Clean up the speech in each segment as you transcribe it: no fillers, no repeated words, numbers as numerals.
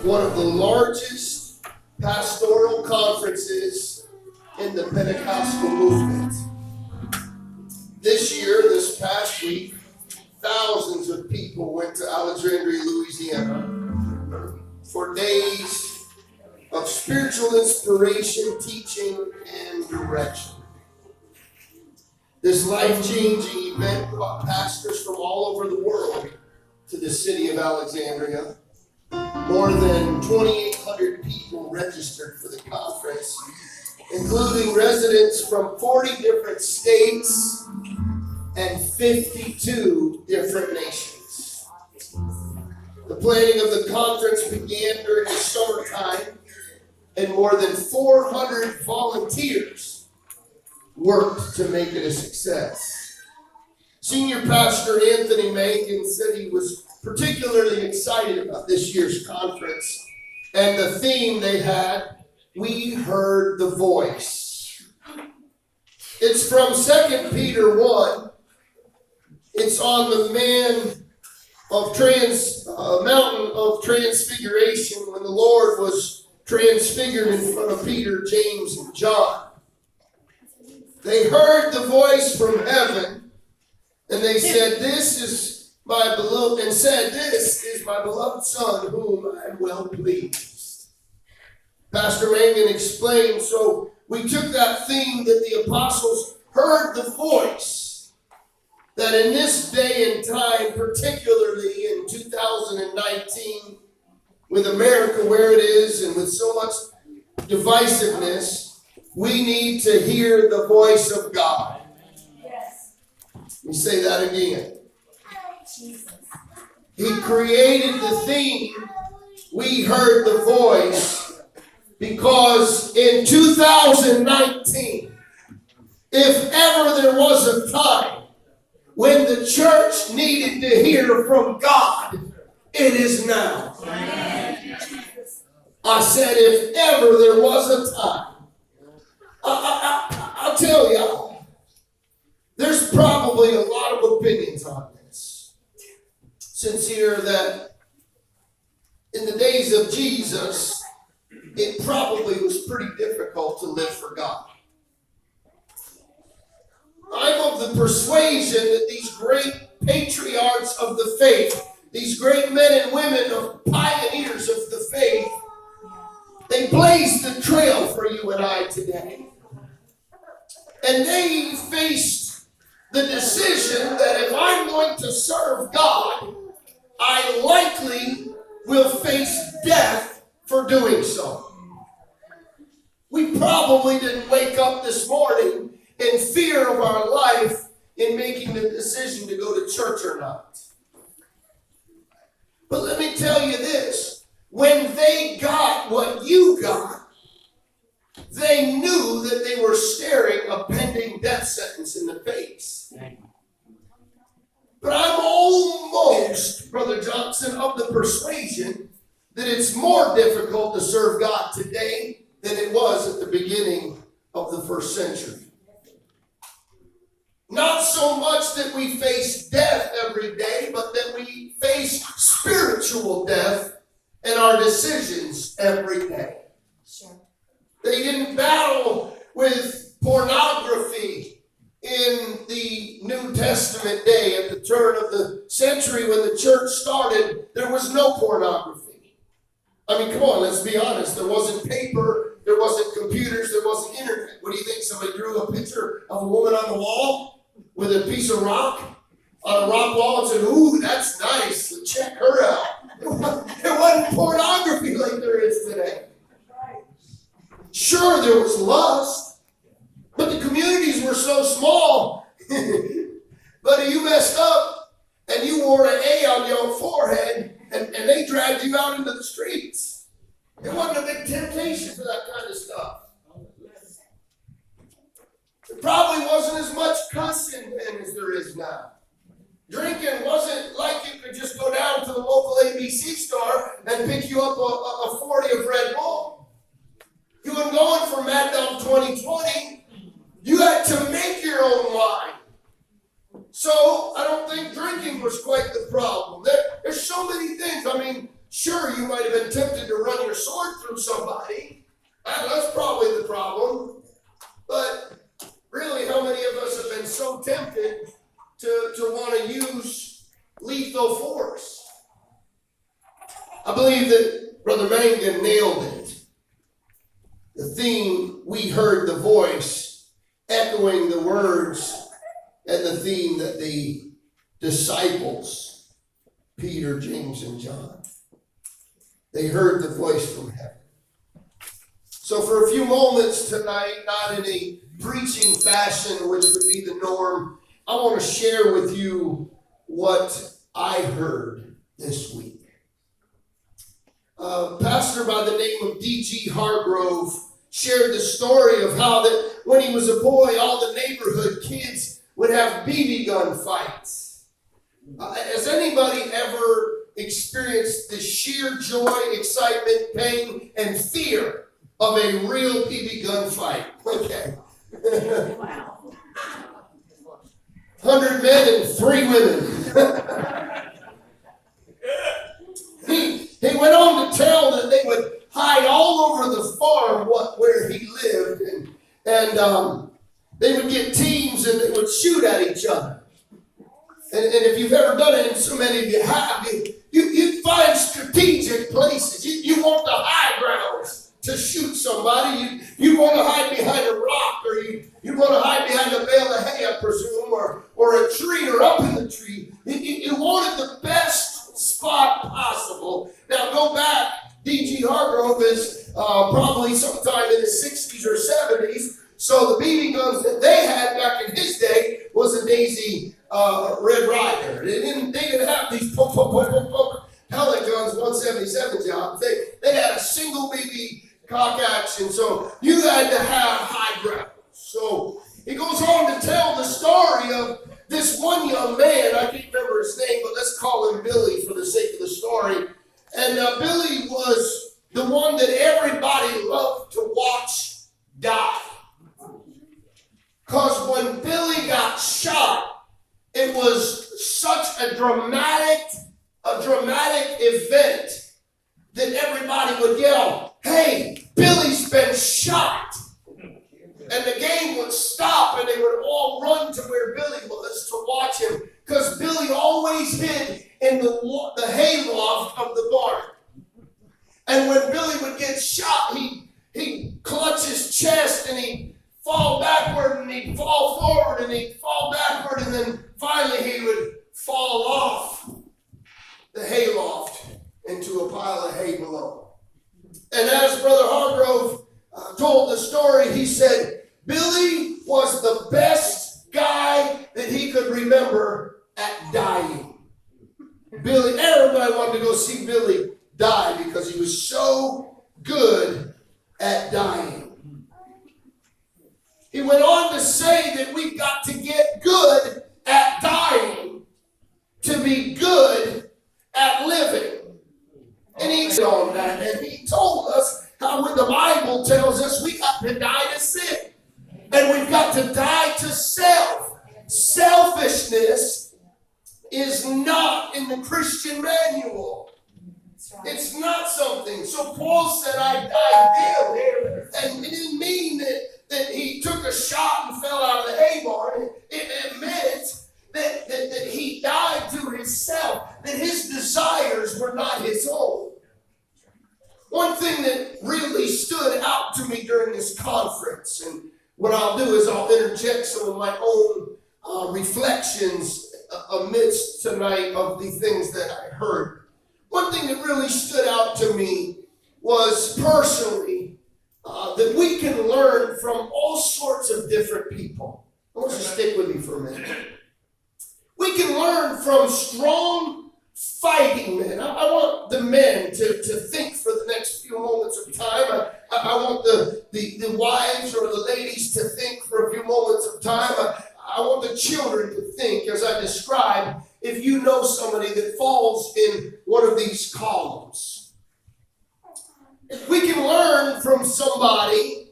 one of the largest pastoral conferences in the Pentecostal movement. This past week, thousands of people went to Alexandria, Louisiana for days of spiritual inspiration, teaching, and direction. This life-changing event brought pastors from all over the world to the city of Alexandria. More than 2,800 people registered for the conference, including residents from 40 different states and 52 different nations. The planning of the conference began during the summertime, and more than 400 volunteers worked to make it a success. Senior Pastor Anthony Mankin said he was particularly excited about this year's conference, and the theme they had, "We Heard the Voice." It's from 2 Peter 1. It's on the mountain of transfiguration when the Lord was transfigured in front of Peter, James, and John. They heard the voice from heaven, and they said, "This is my beloved," and said, "This is my beloved Son, whom I am well pleased." Pastor Mangan explained, so we took that theme that the apostles heard the voice, that in this day and time, particularly in 2019, with America where it is and with so much divisiveness, we need to hear the voice of God. Yes. Let me say that again. He created the theme, "We Heard the Voice," because in 2019, if ever there was a time when the church needed to hear from God, it is now. I said, if ever there was a time. I'll tell you, there's probably a lot of opinions on this. Sincere that in the days of Jesus, it probably was pretty difficult to live for God. I'm of the persuasion that these great patriarchs of the faith, these great men and women of pioneers of the faith, they blazed the trail for you and I today. And they faced the decision that if I'm going to serve God, I likely will face death for doing so. We probably didn't wake up this morning in fear of our life in making the decision to go to church or not. But let me tell you this, when they got what you got, they knew that they were staring a pending death sentence in the face. But I'm almost, Brother Johnson, of the persuasion that it's more difficult to serve God today than it was at the beginning of the first century. Not so much that we face death every day, but that we face spiritual death in our decisions every day. Sure. They didn't battle with pornography in the New Testament day. At the turn of the century when the church started, there was no pornography. I mean, come on, let's be honest. There wasn't paper, there wasn't computers, there wasn't internet. What do you think? Somebody drew a picture of a woman on the wall with a piece of rock on a rock wall and said, "Ooh, that's nice, so check her out." It wasn't pornography like there is today. Sure, there was lust, but the communities were so small. Buddy, you messed up and you wore an A on your forehead and they dragged you out into the streets. It wasn't a big temptation for that kind of stuff. There probably wasn't as much cussing then as there is now. Drinking wasn't like you could just go down to the local ABC store and pick you up a 40 of Red Bull. You weren't going for Mad Dog 2020. You had to make your own wine. So I don't think drinking was quite the problem. There's so many things. I mean, sure, you might have been tempted to from somebody. That's probably the problem. But really, how many of us have been so tempted to want to use lethal force? I believe that Brother Mangan nailed it. The theme, we heard the voice echoing the words, and the theme that the disciples, Peter, James, and John, they heard the voice from heaven. So for a few moments tonight, not in a preaching fashion, which would be the norm, I want to share with you what I heard this week. A pastor by the name of D.G. Hargrove shared the story of how that when he was a boy, all the neighborhood kids would have BB gun fights. Has anybody ever experienced the sheer joy, excitement, pain, and fear of a real BB gun fight? Okay. Wow. 100 men and 3 women. He went on to tell that they would hide all over the farm where he lived, and they would get teams and they would shoot at each other. And if you've ever done it, and so many of you have, you find strategic places. You want the high grounds to shoot somebody. You want to hide behind a rock, or you want to hide behind a bale of hay, I presume, or a tree, or up in the tree. You wanted the best spot possible. Now go back. D.G. Hargrove is probably sometime in the 60s or 70s. So the BB guns that they had back in his day was a Daisy Red Ryder. They didn't have these pellet guns, 177 jobs. They had a single BB cock action. So you had to have high ground. So he goes on to tell the story of this one young man. I can't remember his name, but let's call him Billy for the sake of the story. And Billy was the one that everybody loved to watch die. Because when Billy got shot, it was such a dramatic event that everybody would yell, "Hey, Billy's been shot." And the game would stop and they would all run to where Billy was to watch him, because Billy always hid in the hayloft of the barn. And when Billy would get shot, he'd clutch his chest and he'd fall backward and he'd fall forward and he'd fall backward, and then finally he would fall off the hayloft into a pile of hay below. And as Brother Hargrove told the story, he said Billy was the best guy that he could remember at dying. Billy, everybody wanted to go see Billy die because he was so good at dying. He went on to say that we've got to get good at dying to be good at living. And he's on that, and he told us how when the Bible tells us we got to die to sin. And we've got to die to self. Selfishness is not in the Christian manual. It's not something. So Paul said, I died daily. And it didn't mean that he took a shot and fell out of the hay barn. It meant that he died to himself, that his desires were not his own. One thing that really stood out to me during this conference, and what I'll do is I'll interject some of my own reflections amidst tonight of the things that I heard. One thing that really stood out to me was personally that we can learn from all sorts of different people. I want you to stick with me for a minute. We can learn from strong fighting men. I want the men to think for the next few moments of time. I want the wives or the ladies to think for a few moments of time. I want the children to think, as I described, if you know somebody that falls in one of these columns. We can learn from somebody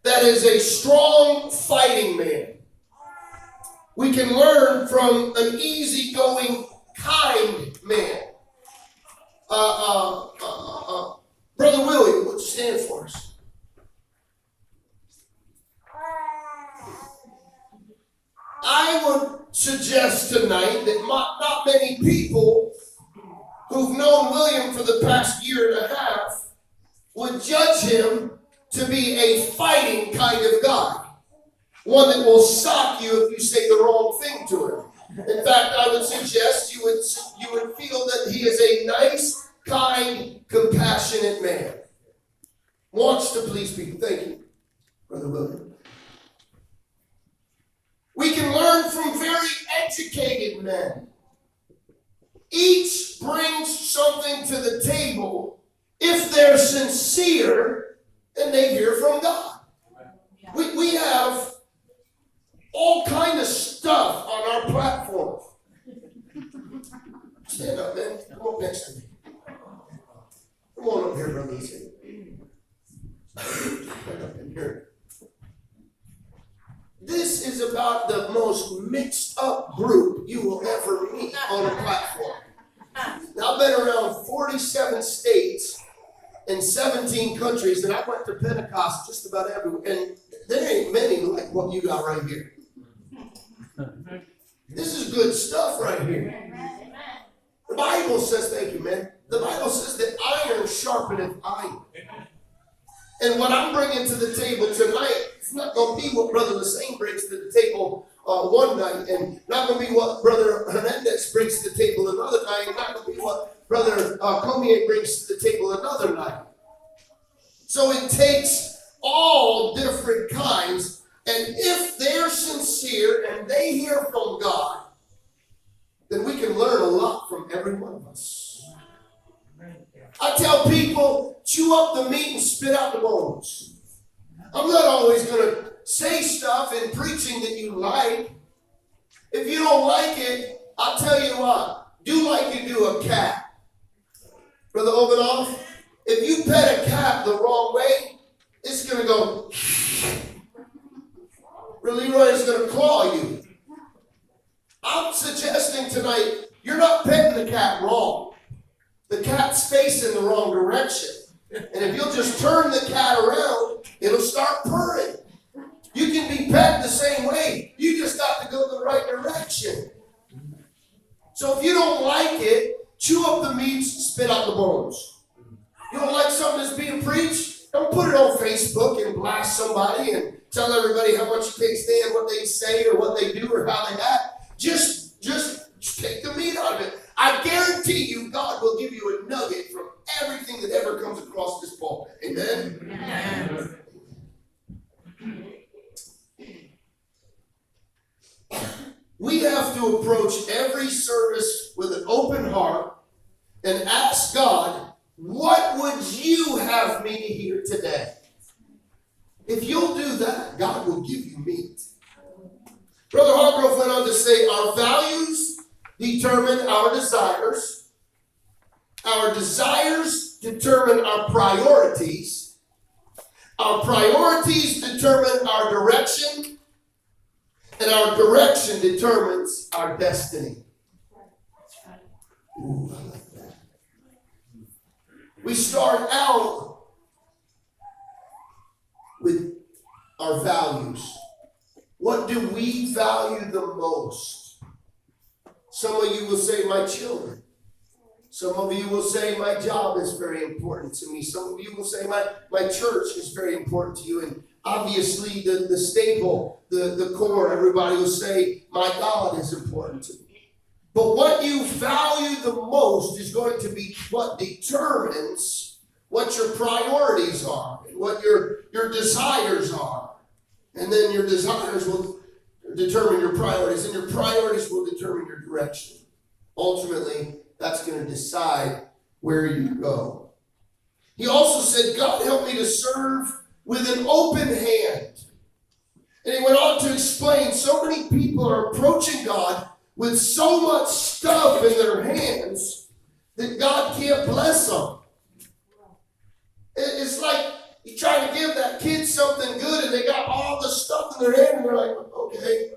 that is a strong fighting man. We can learn from an easygoing, kind man. Brother Willie, would tonight that not many people who've known William for the past year and a half would judge him to be a fighting kind of guy. One that will sock you if you say the wrong thing to him. In fact, I would suggest you would feel that he is a nice, kind, compassionate man. Wants to please people. Thank you, Brother William. We can learn from very educated men. Each brings something to the table if they're sincere and they hear from God. We have all kind of stuff on our platform. Stand up, man. Come on next to me. Come on up here, brother. Stand up in here. This is about the most mixed up group you will ever meet on a platform. Now, I've been around 47 states and 17 countries, and I went to Pentecostal just about everywhere. And there ain't many like what you got right here. This is good stuff right here. The Bible says, thank you, man. The Bible says that iron sharpeneth iron. And what I'm bringing to the table tonight, it's not going to be what Brother Lassane brings to the table one night, and not going to be what Brother Hernandez brings to the table another night, and not going to be what Brother Comier brings to the table another night. So it takes all different kinds, and if they're sincere and they hear from God, then we can learn a lot from every one of us. I tell people, chew up the meat and spit out the bones. I'm not always going to say stuff in preaching that you like. If you don't like it, I'll tell you what, do like you do a cat. Brother Obanoff, if you pet a cat the wrong way, it's going to go. Leroy is going to claw you. I'm suggesting tonight, you're not petting the cat wrong. The cat's facing the wrong direction. And if you'll just turn the cat around, it'll start purring. You can be pet the same way. You just got to go the right direction. So if you don't like it, chew up the meats, spit out the bones. You don't like something that's being preached? Don't put it on Facebook and blast somebody and tell everybody how much you can't stand what they say or what they do or how they act. Just take the meat out of it. I guarantee you God will give you a nugget from everything that ever comes across this pulpit. Amen? Amen. We have to approach every service with an open heart and ask God, what would you have me to hear today? If you'll do that, God will give you meat. Brother Hargrove went on to say, our values determine our desires. Our desires determine our priorities. Our priorities determine our direction. And our direction determines our destiny. Ooh, I like that. We start out with our values. What do we value the most? Some of you will say, my children. Some of you will say, my job is very important to me. Some of you will say, my church is very important to you. And obviously, the staple, the core, everybody will say, my God is important to me. But what you value the most is going to be what determines what your priorities are, and what your desires are. And then your desires will determine your priorities, and your priorities will determine your direction. Ultimately, that's going to decide where you go. He also said, God help me to serve with an open hand. And he went on to explain, so many people are approaching God with so much stuff in their hands that God can't bless them. It's like you try to give that kid something good and they got all the stuff in their hand and they're like, okay.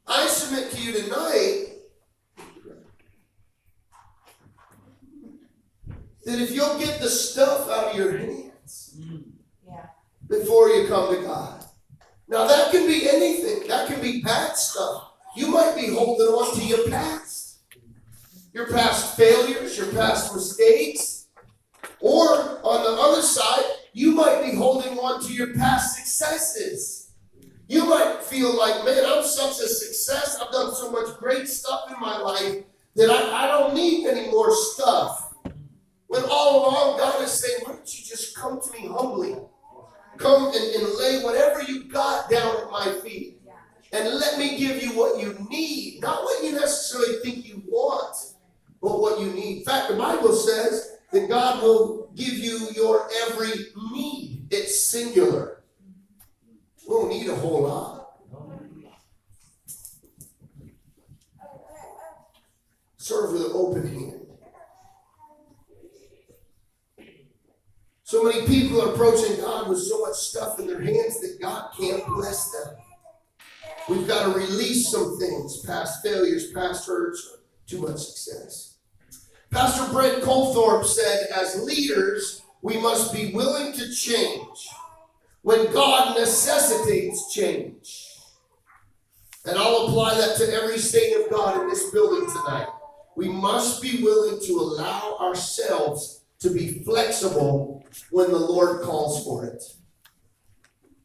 I submit to you tonight that if you'll get the stuff out of your hands before you come to God, Now that can be anything. That can be bad stuff. You might be holding on to your past failures, your past mistakes. Or on the other side, you might be holding on to your past successes. You might feel like, man, I'm such a success. I've done so much great stuff in my life that I don't need any more stuff. When all along God is saying, why don't you just come to me humbly? Come and lay whatever you got down at my feet. And let me give you what you need. Not what you necessarily think you want, but what you need. In fact, the Bible says that God will give you your every need. It's singular. We don't need a whole lot. Serve with an open hand. So many people are approaching God with so much stuff in their hands that God can't bless them. We've got to release some things, past failures, past hurts, too much success. Pastor Brent Colthorpe said, as leaders, we must be willing to change when God necessitates change. And I'll apply that to every saint of God in this building tonight. We must be willing to allow ourselves to be flexible when the Lord calls for it.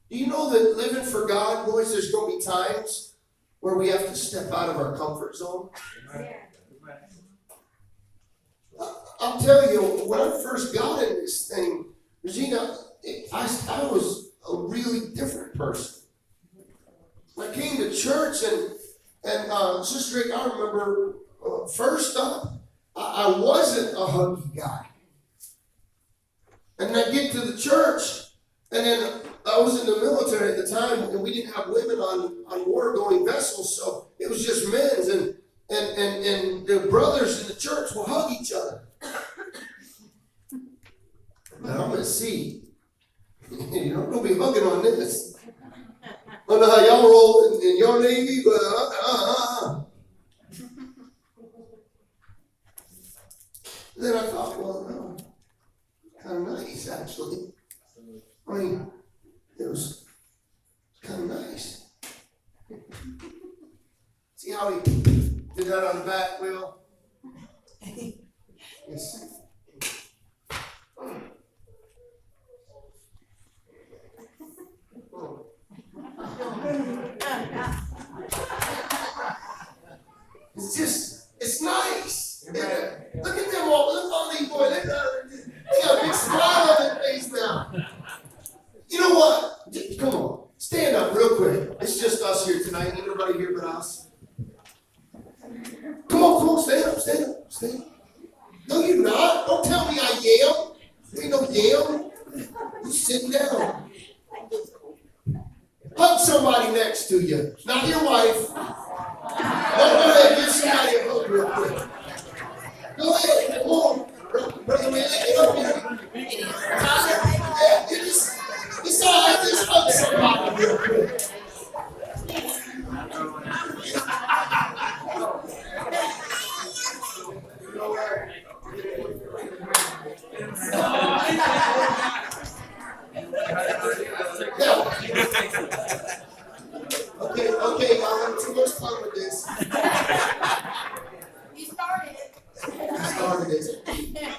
Do you know that living for God, boys, there's going to be times where we have to step out of our comfort zone? I'll tell you, when I first got in this thing, Regina, I was a really different person. I came to church and Sister Rick, I remember first up, I wasn't a huggy guy. And I get to the church, and then I was in the military at the time, and we didn't have women on war-going vessels, so it was just men's, and the brothers in the church will hug each other. But I'm going to see. You're not going to be hugging on this. I don't know how y'all roll in your Navy, but Then I thought, well, no. Kind of nice, actually. I mean, it was kind of nice. See how he did that on the back wheel? Yes. It's nice. Look at them all. Look at all these boys. They got a big smile on their face now. You know what? Come on. Stand up real quick. It's just us here tonight. Ain't nobody here but us. Come on. Stand up. No, you're not. Don't tell me I yell. There ain't no yell. You're sitting down. Hug somebody next to you. Not your wife. Go ahead, give somebody a hug real quick. Go ahead, come on. Brother man, get up here. Yeah, it's all right, just hug somebody real quick. Okay, y'all have too much fun with this. You started it.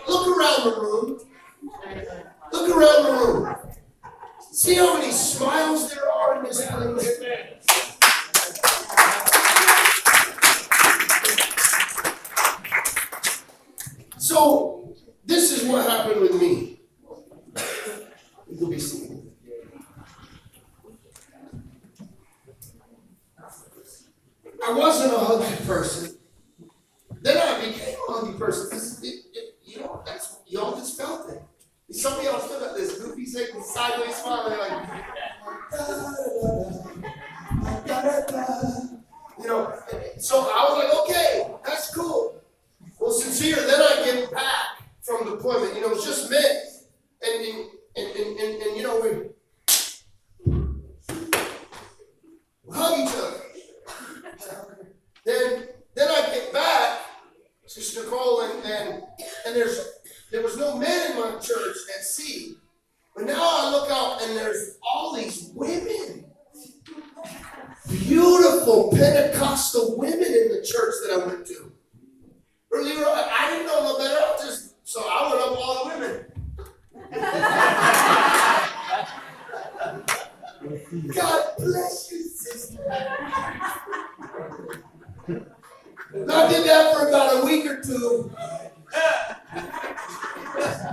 Look around the room. Look around the room. See how many smiles there are in this place? So, this is what happened with me. You could be seated. I wasn't a huggy person. Then I became a huggy person. Y'all just felt it. Some of y'all still got this goofy, sideways smile. They're like, So I was like, okay, that's cool. Well, sincere. Then I get back from deployment. It's just men, and we hug each other. Then I get back, Sister Nicole, and there was no men in my church at sea. But now I look out and there's all these women.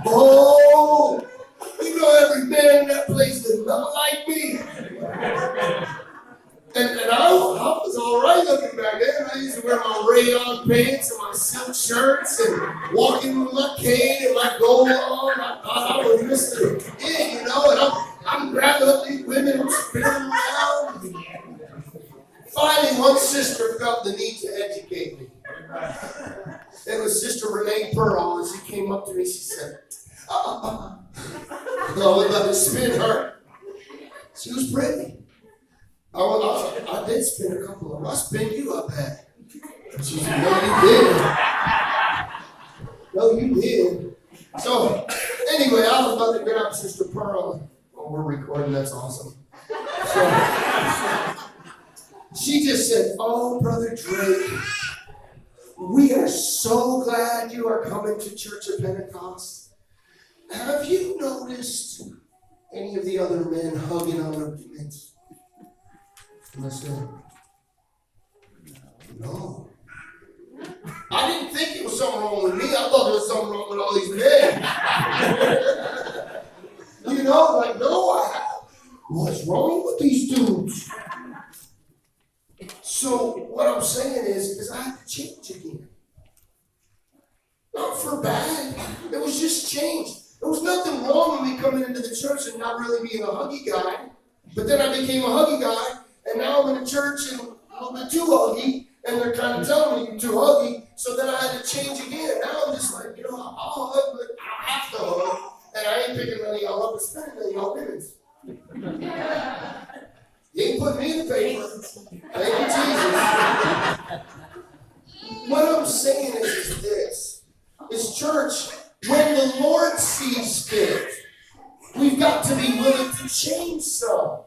Oh, you know every man in that place did not like me. And I was all right looking back then. I used to wear my rayon pants and my silk shirts and walking with my cane and my gold on. I thought I was Mr. Kid, you know, and I'm grabbing up these women and spinning them around. Finally, one sister felt the need to educate me. It was Sister Renee Pearl, and she came up to me, she said, I would love to spin her. She was pretty. I did spin a couple of them. I spin you up at. She said, no, you did. No, you did. So, anyway, I was about to grab Sister Pearl. Oh, we're recording, that's awesome. So, she just said, oh, Brother Drake, we are so glad you are coming to Church of Pentecost. Have you noticed any of the other men hugging on their women's? And I said, no. I didn't think it was something wrong with me. I thought there was something wrong with all these men. You know, like, no, what's wrong with these dudes? So what I'm saying is I had to change again. Not for bad. It was just change. There was nothing wrong with me coming into the church and not really being a huggy guy. But then I became a huggy guy. And now I'm in a church and a little bit too huggy, and they're kind of telling me you're too huggy, so then I had to change again. Now I'm just like, you know, I'll hug, but I don't have to hug, and I ain't picking none of y'all up and spending none of y'all minutes. You ain't putting me in the paper. Thank you, Jesus. What I'm saying is this. Is church, when the Lord sees fit, we've got to be willing to change some.